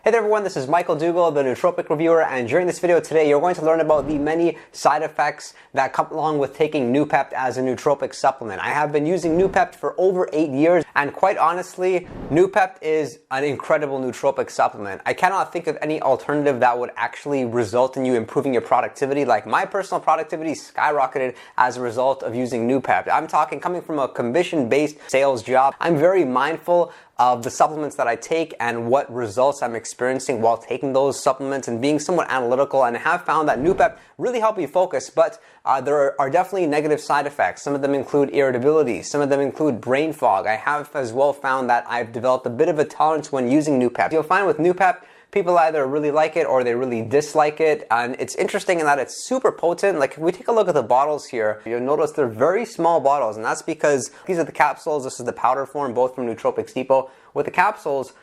Hey there everyone, this is Michael Dougal, the Nootropic Reviewer, and during this video today you're going to learn about the many side effects that come along with taking Noopept as a nootropic supplement. I have been using Noopept for over 8 years, and quite honestly, Noopept is an incredible nootropic supplement. I cannot think of any alternative that would actually result in you improving your productivity. Like, my personal productivity skyrocketed as a result of using Noopept. I'm talking coming from a commission-based sales job. I'm very mindful of the supplements that I take and what results I'm experiencing while taking those supplements, and being somewhat analytical, and have found that Noopept really help me focus, but there are definitely negative side effects. Some of them include irritability, some of them include brain fog. I have as well found that I've developed a bit of a tolerance when using Noopept. You'll find with Noopept, people either really like it or they really dislike it, and it's interesting in that it's super potent. Like, if we take a look at the bottles here, you'll notice they're very small bottles, and that's because these are the capsules, this is the powder form, both from Nootropics Depot. With the capsules,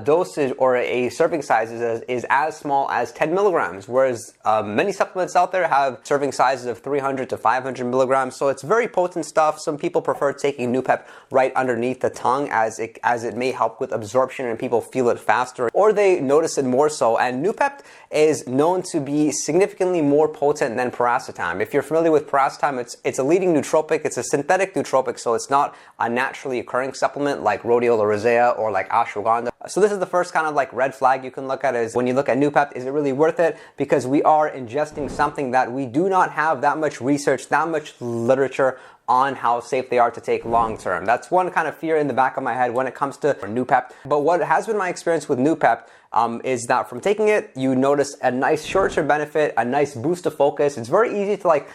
dosage or a serving size is as small as 10 milligrams, whereas many supplements out there have serving sizes of 300 to 500 milligrams, so it's very potent stuff. Some people prefer taking Noopept right underneath the tongue as it may help with absorption and people feel it faster, or they notice it more so. And Noopept is known to be significantly more potent than Piracetam. If you're familiar with Piracetam, it's a leading nootropic. It's a synthetic nootropic, so it's not a naturally occurring supplement like rhodiola rosea or like ashwagandha. So this is the first kind of like red flag you can look at, is when you look at Noopept, is it really worth it? Because we are ingesting something that we do not have that much research, that much literature on how safe they are to take long term. That's one kind of fear in the back of my head when it comes to Noopept. But what has been my experience with Noopept is that from taking it, you notice a nice short-term benefit, a nice boost of focus. It's very easy to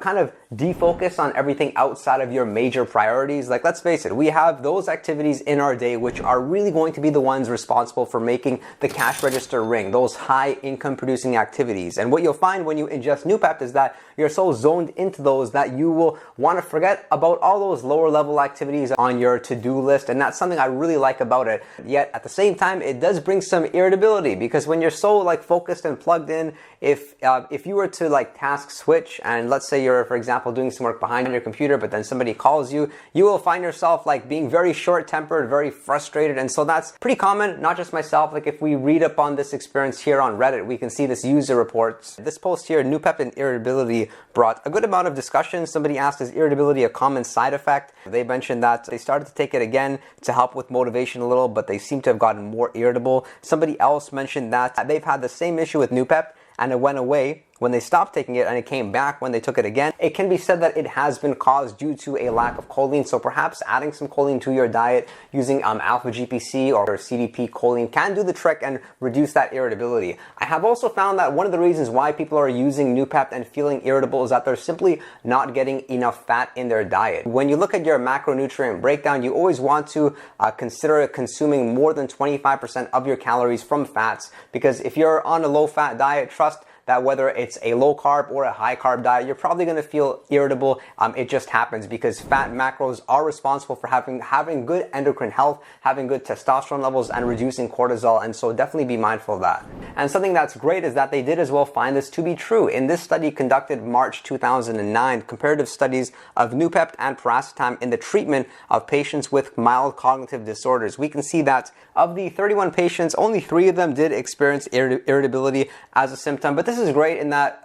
kind of defocus on everything outside of your major priorities. Like, let's face it, we have those activities in our day which are really going to be the ones responsible for making the cash register ring, those high income producing activities. And what you'll find when you ingest Noopept is that you're so zoned into those that you will want to forget about all those lower level activities on your to-do list, and that's something I really like about it. Yet at the same time, it does bring some irritability, because when you're so like focused and plugged in, if you were to like task switch, and let's say you're, for example, doing some work behind your computer, but then somebody calls you, you will find yourself like being very short-tempered, very frustrated. And so that's pretty common, not just myself. Like, if we read up on this experience here on Reddit, we can see this user reports. This post here, Noopept and irritability, brought a good amount of discussion. Somebody asked, is irritability a common side effect? They mentioned that they started to take it again to help with motivation a little, but they seem to have gotten more irritable. Somebody else mentioned that they've had the same issue with Noopept and it went away when they stopped taking it, and it came back when they took it again. It can be said that it has been caused due to a lack of choline, so perhaps adding some choline to your diet using alpha GPC or CDP choline can do the trick and reduce that irritability. I have also found that one of the reasons why people are using Noopept and feeling irritable is that they're simply not getting enough fat in their diet. When you look at your macronutrient breakdown, you always want to consider consuming more than 25% of your calories from fats, because if you're on a low-fat diet, trust that whether it's a low carb or a high carb diet, you're probably going to feel irritable. It just happens because fat macros are responsible for having good endocrine health, having good testosterone levels, and reducing cortisol. And so definitely be mindful of that. And something that's great is that they did as well find this to be true. In this study conducted March 2009, comparative studies of Noopept and Piracetam in the treatment of patients with mild cognitive disorders, we can see that of the 31 patients, only 3 of them did experience irritability as a symptom. But this is great in that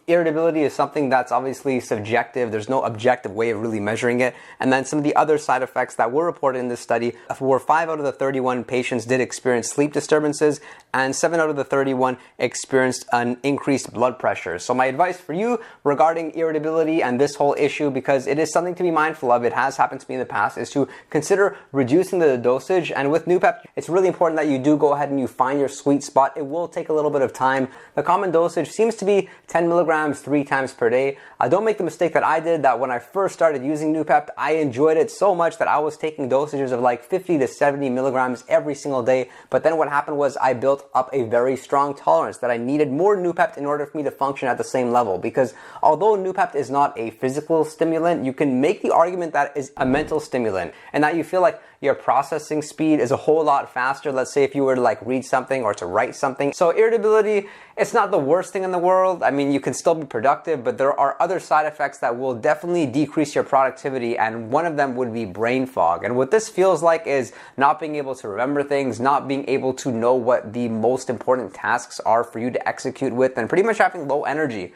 irritability is something that's obviously subjective. There's no objective way of really measuring it. And then some of the other side effects that were reported in this study were 5 out of the 31 patients did experience sleep disturbances, and 7 out of the 31 experienced an increased blood pressure. So my advice for you regarding irritability and this whole issue, because it is something to be mindful of, it has happened to me in the past, is to consider reducing the dosage. And with Noopept, it's really important that you do go ahead and you find your sweet spot. It will take a little bit of time. The common dosage seems to be 10 milligrams 3 times per day. Don't make the mistake that I did, that when I first started using Noopept, I enjoyed it so much that I was taking dosages of like 50 to 70 milligrams every single day. But then what happened was I built up a very strong tolerance that I needed more Noopept in order for me to function at the same level. Because although Noopept is not a physical stimulant, you can make the argument that it is a mental stimulant, and that you feel like your processing speed is a whole lot faster. Let's say if you were to like read something or to write something. So irritability, it's not the worst worst thing in the world. I mean, you can still be productive, but there are other side effects that will definitely decrease your productivity, and one of them would be brain fog. And what this feels like is not being able to remember things, not being able to know what the most important tasks are for you to execute with, and pretty much having low energy.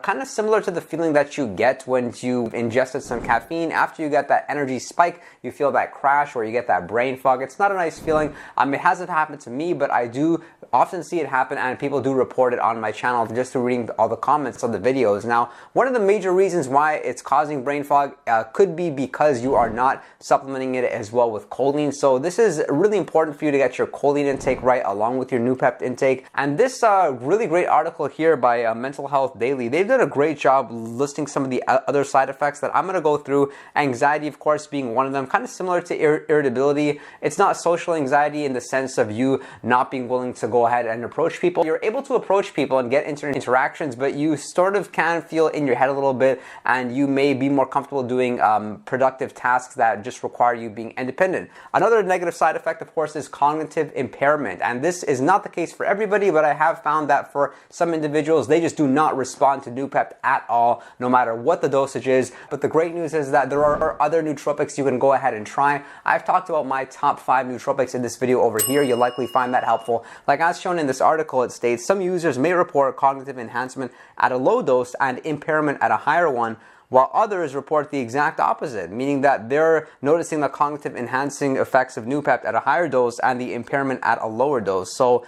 Kind of similar to the feeling that you get when you ingested some caffeine. After you get that energy spike, you feel that crash or you get that brain fog. It's not a nice feeling. It hasn't happened to me, but I do often see it happen, and people do report it on my channel just through reading all the comments on the videos. Now, one of the major reasons why it's causing brain fog could be because you are not supplementing it as well with choline. So this is really important for you to get your choline intake right along with your Noopept intake. And this really great article here by Mental Health Daily, they've done a great job listing some of the other side effects that I'm going to go through. Anxiety, of course, being one of them, kind of similar to irritability. It's not social anxiety in the sense of you not being willing to go ahead and approach people. You're able to approach people and get interactions, but you sort of can feel in your head a little bit, and you may be more comfortable doing productive tasks that just require you being independent. Another negative side effect, of course, is cognitive impairment, and this is not the case for everybody, but I have found that for some individuals, they just do not respond to Noopept at all, no matter what the dosage is. But the great news is that there are other nootropics you can go ahead and try. I've talked about my top 5 nootropics in this video over here. You'll likely find that helpful. Like as shown in this article, it states some users may report cognitive enhancement at a low dose and impairment at a higher one, while others report the exact opposite, meaning that they're noticing the cognitive enhancing effects of Noopept at a higher dose and the impairment at a lower dose. So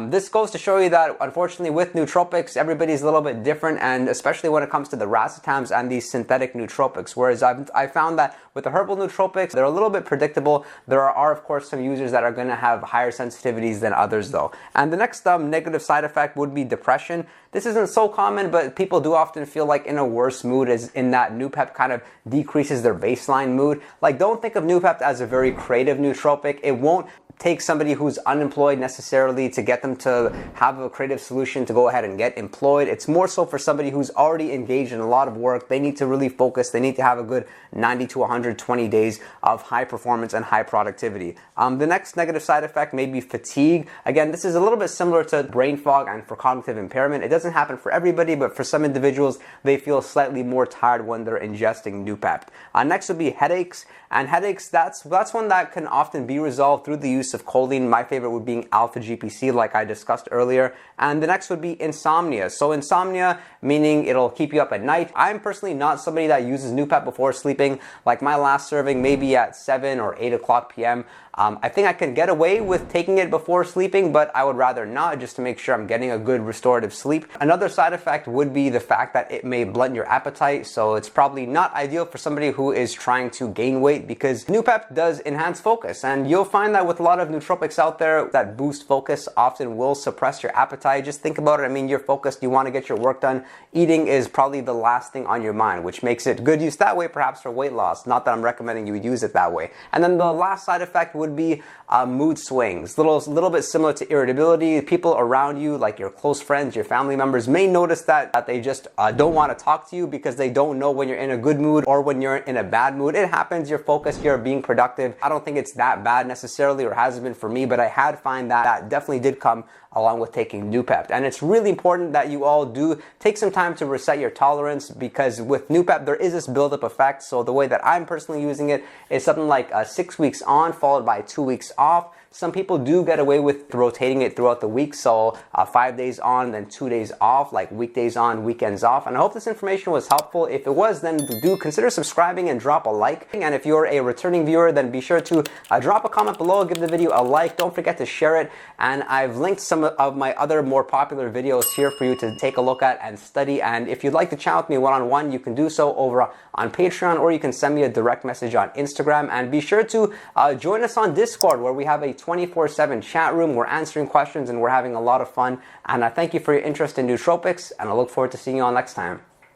this goes to show you that, unfortunately, with nootropics, everybody's a little bit different, and especially when it comes to the racetams and these synthetic nootropics. Whereas I found that with the herbal nootropics, they're a little bit predictable. There are, of course, some users that are going to have higher sensitivities than others, though. And the next negative side effect would be depression. This isn't so common, but people do often feel like in a worse mood, as in that Noopept kind of decreases their baseline mood. Like, don't think of Noopept as a very creative nootropic. It won't take somebody who's unemployed necessarily to get them to have a creative solution to go ahead and get employed. It's more so for somebody who's already engaged in a lot of work. They need to really focus. They need to have a good 90 to 120 days of high performance and high productivity. The next negative side effect may be fatigue. Again, this is a little bit similar to brain fog and for cognitive impairment. It doesn't happen for everybody, but for some individuals, they feel slightly more tired when they're ingesting Noopept. Next would be headaches. And headaches, that's one that can often be resolved through the use of choline. My favorite would be alpha GPC, like I discussed earlier. And the next would be insomnia. So insomnia, meaning it'll keep you up at night. I'm personally not somebody that uses Noopept before sleeping. Like my last serving maybe at 7 or 8 o'clock p.m. I think I can get away with taking it before sleeping, but I would rather not, just to make sure I'm getting a good restorative sleep. Another side effect would be the fact that it may blunt your appetite, so it's probably not ideal for somebody who is trying to gain weight, because Noopept does enhance focus, and you'll find that with a lot of nootropics out there that boost focus often will suppress your appetite. Just think about it. I mean, you're focused, you want to get your work done. Eating is probably the last thing on your mind, which makes it good use that way, perhaps for weight loss. Not that I'm recommending you use it that way. And then the last side effect would be mood swings. Little bit similar to irritability. People around you, like your close friends, your family members, may notice that they just don't want to talk to you because they don't know when you're in a good mood or when you're in a bad mood. It happens. You're focused. You're being productive. I don't think it's that bad necessarily, or hasn't been for me, but I had find that definitely did come along with taking Noopept. And it's really important that you all do take some time to reset your tolerance, because with Noopept there is this build-up effect. So the way that I'm personally using it is something like 6 weeks on followed by 2 weeks off. Some people do get away with rotating it throughout the week, so 5 days on, then 2 days off, like weekdays on, weekends off. And I hope this information was helpful. If it was, then do consider subscribing and drop a like. And if you're a returning viewer, then be sure to drop a comment below, give the video a like. Don't forget to share it. And I've linked some of my other more popular videos here for you to take a look at and study. And if you'd like to chat with me one-on-one, you can do so over on Patreon, or you can send me a direct message on Instagram. And be sure to join us on Discord, where we have a 24/7 chat room. We're answering questions and we're having a lot of fun. And I thank you for your interest in nootropics, and I look forward to seeing you all next time.